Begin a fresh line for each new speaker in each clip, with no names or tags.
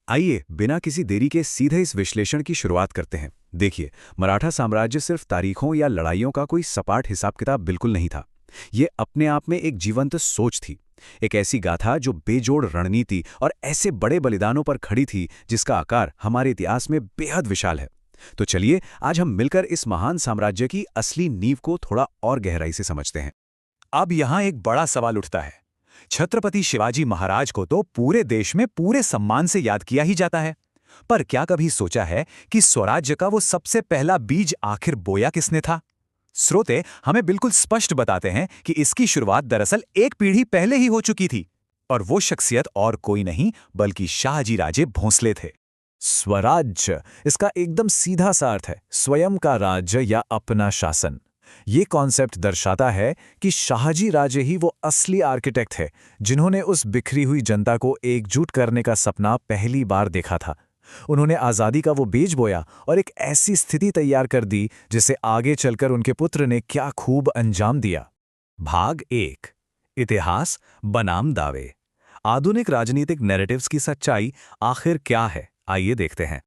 आइए बिना किसी देरी के सीधे इस विश्लेषण की शुरुआत करते हैं। देखिए, मराठा साम्राज्य सिर्फ तारीखों या लड़ाइयों का कोई सपाट हिसाब किताब बिल्कुल नहीं था। ये अपने आप में एक जीवंत सोच थी, एक ऐसी गाथा जो बेजोड़ रणनीति और ऐसे बड़े बलिदानों पर खड़ी थी जिसका आकार हमारे इतिहास में बेहद विशाल है। तो चलिए आज हम मिलकर इस महान साम्राज्य की असली नींव को थोड़ा और गहराई से समझते हैं।
अब यहाँ एक बड़ा सवाल उठता है। छत्रपति शिवाजी महाराज को तो पूरे देश में पूरे सम्मान से याद किया ही जाता है, पर क्या कभी सोचा है कि स्वराज्य का वो सबसे पहला बीज आखिर बोया किसने था? स्रोते हमें बिल्कुल स्पष्ट बताते हैं कि इसकी शुरुआत दरअसल एक पीढ़ी पहले ही हो चुकी थी, और वो शख्सियत और कोई नहीं बल्कि शाहजी राजे भोंसले थे।
स्वराज्य, इसका एकदम सीधा सा अर्थ है स्वयं का राज्य या अपना शासन। ये कॉन्सेप्ट दर्शाता है कि शाहजी राजे ही वो असली आर्किटेक्ट है जिन्होंने उस बिखरी हुई जनता को एकजुट करने का सपना पहली बार देखा था। उन्होंने आज़ादी का वो बीज बोया और एक ऐसी स्थिति तैयार कर दी जिसे आगे चलकर उनके पुत्र ने क्या खूब अंजाम दिया। भाग 1, इतिहास बनाम दावे। आधुनिक राजनीतिक नैरेटिव्स की सच्चाई आखिर क्या है, आइए देखते हैं।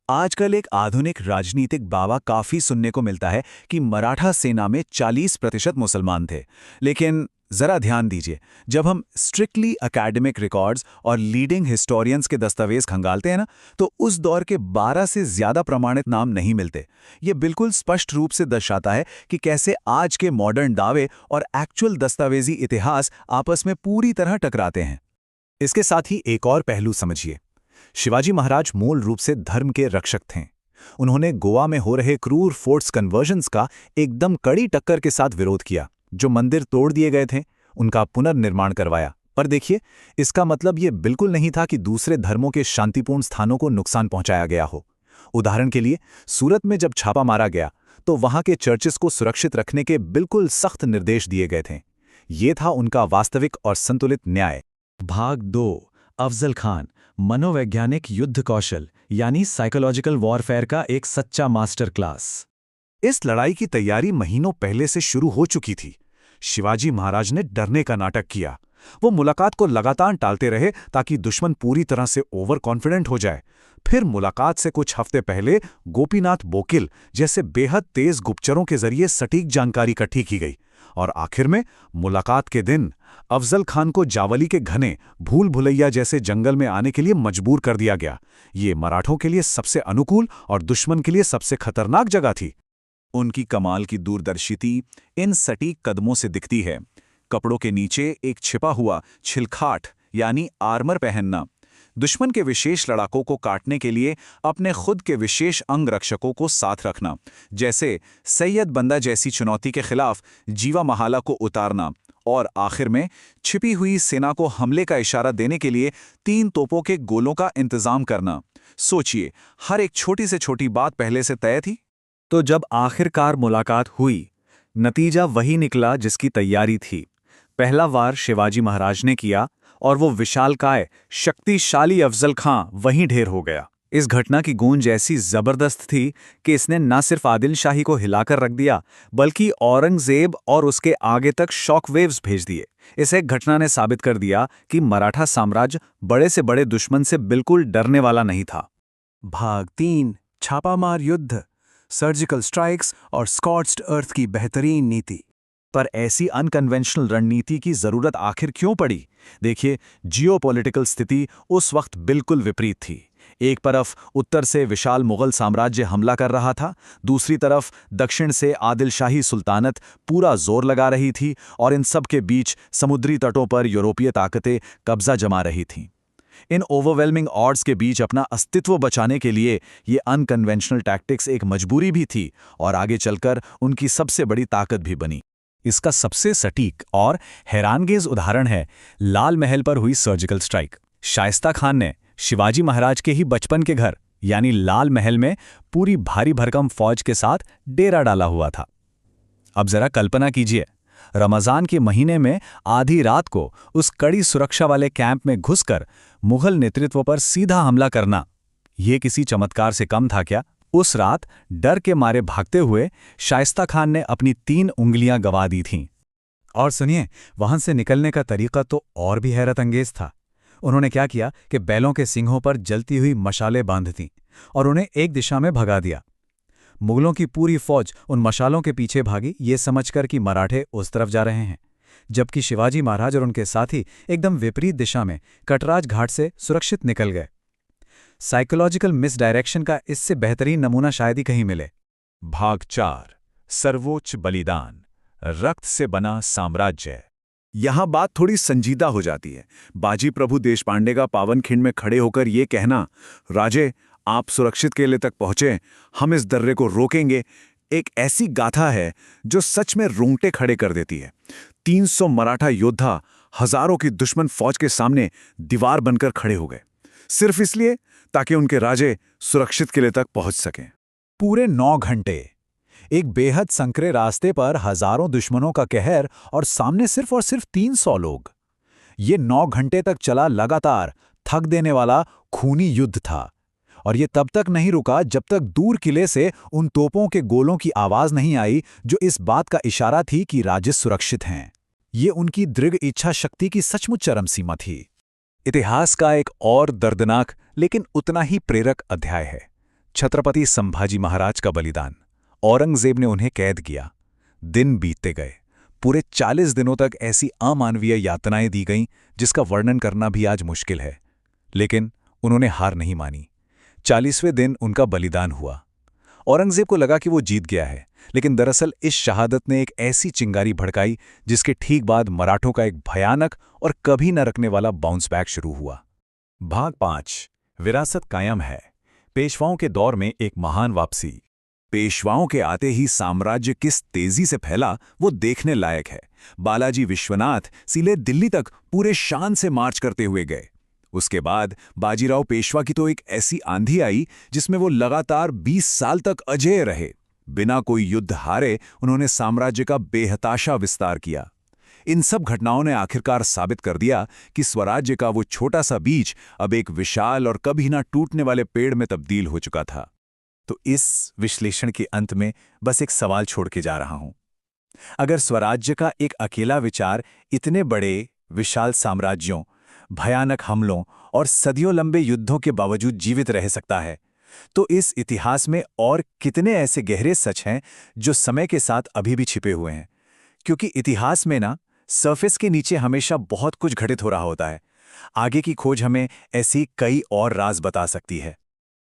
आजकल एक आधुनिक राजनीतिक दावा काफी सुनने को मिलता है कि मराठा सेना में 40% मुसलमान थे। लेकिन जरा ध्यान दीजिए, जब हम स्ट्रिक्टली एकेडमिक रिकॉर्ड्स और लीडिंग हिस्टोरियंस के दस्तावेज खंगालते हैं ना, तो उस दौर के 12 से ज्यादा प्रमाणित नाम नहीं मिलते। ये बिल्कुल स्पष्ट रूप से दर्शाता है कि कैसे आज के मॉडर्न दावे और एक्चुअल दस्तावेजी इतिहास आपस में पूरी तरह टकराते हैं।
इसके साथ ही एक और पहलू समझिए। शिवाजी महाराज मूल रूप से धर्म के रक्षक थे। उन्होंने गोवा में हो रहे क्रूर फोर्ट्स कन्वर्जन्स का एकदम कड़ी टक्कर के साथ विरोध किया। जो मंदिर तोड़ दिए गए थे उनका पुनर्निर्माण करवाया। पर देखिए, इसका मतलब ये बिल्कुल नहीं था कि दूसरे धर्मों के शांतिपूर्ण स्थानों को नुकसान पहुंचाया गया हो। उदाहरण के लिए, सूरत में जब छापा मारा गया तो वहां के चर्चेस को सुरक्षित रखने के बिल्कुल सख्त निर्देश दिए गए थे। ये था उनका वास्तविक और संतुलित न्याय।
भाग 2, अफजल खान, मनोवैज्ञानिक युद्ध कौशल यानी साइकोलॉजिकल वॉरफेयर का एक सच्चा मास्टर क्लास।
इस लड़ाई की तैयारी महीनों पहले से शुरू हो चुकी थी। शिवाजी महाराज ने डरने का नाटक किया। वो मुलाकात को लगातार टालते रहे ताकि दुश्मन पूरी तरह से ओवर कॉन्फिडेंट हो जाए। फिर मुलाकात से कुछ हफ्ते पहले गोपीनाथ बोकिल जैसे बेहद तेज गुप्तचरों के जरिए सटीक जानकारी इकट्ठी की गई, और आखिर में मुलाकात के दिन अफजल खान को जावली के घने भूल भुलैया जैसे जंगल में आने के लिए मजबूर कर दिया गया। ये मराठों के लिए सबसे अनुकूल और दुश्मन के लिए सबसे खतरनाक जगह थी।
उनकी कमाल की दूरदर्शिता इन सटीक कदमों से दिखती है। कपड़ों के नीचे एक छिपा हुआ छिलखाट यानी आर्मर पहनना, दुश्मन के विशेष लड़ाकों को काटने के लिए अपने खुद के विशेष अंग रक्षकों को साथ रखना, जैसे सैयद बंदा जैसी चुनौती के खिलाफ जीवा महाला को उतारना, और आखिर में छिपी हुई सेना को हमले का इशारा देने के लिए 3 तोपों के गोलों का इंतजाम करना। सोचिए, हर एक छोटी से छोटी बात पहले से तय थी।
तो जब आखिरकार मुलाकात हुई, नतीजा वही निकला जिसकी तैयारी थी। पहला वार शिवाजी महाराज ने किया और वो विशालकाय शक्तिशाली अफजल खां वहीं ढेर हो गया। इस घटना की गूंज ऐसी जबरदस्त थी कि इसने न सिर्फ आदिल शाही को हिलाकर रख दिया, बल्कि औरंगजेब और उसके आगे तक शॉक वेव्स भेज दिए। इस एक घटना ने साबित कर दिया कि मराठा साम्राज्य बड़े से बड़े दुश्मन से बिल्कुल डरने वाला नहीं था।
भाग 3, छापामार युद्ध, सर्जिकल स्ट्राइक्स और स्कॉच्ड अर्थ की बेहतरीन नीति।
पर ऐसी अनकन्वेंशनल रणनीति की जरूरत आखिर क्यों पड़ी? देखिए, जियोपॉलिटिकल स्थिति उस वक्त बिल्कुल विपरीत थी। एक तरफ उत्तर से विशाल मुगल साम्राज्य हमला कर रहा था, दूसरी तरफ दक्षिण से आदिल शाही सुल्तानत पूरा जोर लगा रही थी, और इन सब के बीच समुद्री तटों पर यूरोपीय ताकतें कब्जा जमा रही थीं। इन ओवरवेलमिंग ऑड्स के बीच अपना अस्तित्व बचाने के लिए ये अनकन्वेंशनल टैक्टिक्स एक मजबूरी भी थी, और आगे चलकर उनकी सबसे बड़ी ताकत भी बनी। इसका सबसे सटीक और हैरानगेज उदाहरण है लाल महल पर हुई सर्जिकल स्ट्राइक। शाइस्ता खान ने शिवाजी महाराज के ही बचपन के घर यानी लाल महल में पूरी भारी भरकम फौज के साथ डेरा डाला हुआ था। अब जरा कल्पना कीजिए, रमजान के महीने में आधी रात को उस कड़ी सुरक्षा वाले कैंप में घुसकर मुगल नेतृत्व पर सीधा हमला करना, यह किसी चमत्कार से कम था क्या? उस रात डर के मारे भागते हुए शाइस्ता खान ने अपनी 3 उंगलियां गंवा दी थीं।
और सुनिए, वहां से निकलने का तरीका तो और भी हैरत अंगेज था।
उन्होंने क्या किया कि बैलों के सींगों पर जलती हुई मशालें बांध दीं और उन्हें एक दिशा में भगा दिया। मुगलों की पूरी फौज उन मशालों के पीछे भागी, ये समझकर कि मराठे उस तरफ जा रहे हैं, जबकि शिवाजी महाराज और उनके साथी एकदम विपरीत दिशा में कटराज घाट से सुरक्षित निकल गए। साइकोलॉजिकल मिसडायरेक्शन का इससे बेहतरीन नमूना शायद ही कहीं मिले।
भाग 4 सर्वोच्च बलिदान, रक्त से बना साम्राज्य। यहां बात थोड़ी संजीदा हो जाती है। बाजी प्रभु देशपांडे का पावनखिंड में खड़े होकर ये कहना, राजे आप सुरक्षित किले तक पहुंचे, हम इस दर्रे को रोकेंगे, एक ऐसी गाथा है जो सच में रोंगटे खड़े कर देती है। 300 मराठा योद्धा हजारों की दुश्मन फौज के सामने दीवार बनकर खड़े हो गए, सिर्फ इसलिए ताकि उनके राजे सुरक्षित किले तक पहुंच सकें।
पूरे 9 घंटे एक बेहद संकरे रास्ते पर हजारों दुश्मनों का कहर और सामने सिर्फ और सिर्फ 300 लोग। ये 9 घंटे तक चला लगातार थक देने वाला खूनी युद्ध था। और ये तब तक नहीं रुका जब तक दूर किले से उन तोपों के गोलों की आवाज नहीं आई जो इस बात का इशारा थी कि राजे सुरक्षित हैं। ये उनकी दृढ़ इच्छा शक्ति की सचमुच चरम सीमा थी।
इतिहास का एक और दर्दनाक लेकिन उतना ही प्रेरक अध्याय है छत्रपति संभाजी महाराज का बलिदान। औरंगजेब ने उन्हें कैद किया। दिन बीतते गए। पूरे 40 दिनों तक ऐसी अमानवीय यातनाएं दी गईं जिसका वर्णन करना भी आज मुश्किल है। लेकिन उन्होंने हार नहीं मानी। 40वें दिन उनका बलिदान हुआ। औरंगजेब को लगा कि वो जीत गया है, लेकिन दरअसल इस शहादत ने एक ऐसी चिंगारी भड़काई जिसके ठीक बाद मराठों का एक भयानक और कभी न रखने वाला बाउंस बैक शुरू हुआ।
भाग 5 विरासत कायम है, पेशवाओं के दौर में एक महान वापसी।
पेशवाओं के आते ही साम्राज्य किस तेजी से फैला वो देखने लायक है। बालाजी विश्वनाथ सीधे दिल्ली तक पूरे शान से मार्च करते हुए गए। उसके बाद बाजीराव पेशवा की तो एक ऐसी आंधी आई जिसमें वो लगातार 20 साल तक अजेय रहे। बिना कोई युद्ध हारे उन्होंने साम्राज्य का बेहताशा विस्तार किया। इन सब घटनाओं ने आखिरकार साबित कर दिया कि स्वराज्य का वो छोटा सा बीज अब एक विशाल और कभी ना टूटने वाले पेड़ में तब्दील हो चुका था।
तो इस विश्लेषण के अंत में बस एक सवाल छोड़ के जा रहा हूं। अगर स्वराज्य का एक अकेला विचार इतने बड़े विशाल साम्राज्यों, भयानक हमलों और सदियों लंबे युद्धों के बावजूद जीवित रह सकता है, तो इस इतिहास में और कितने ऐसे गहरे सच हैं जो समय के साथ अभी भी छिपे हुए हैं। क्योंकि इतिहास में ना सरफेस के नीचे हमेशा बहुत कुछ घटित हो रहा होता है। आगे की खोज हमें ऐसी कई और राज बता सकती है।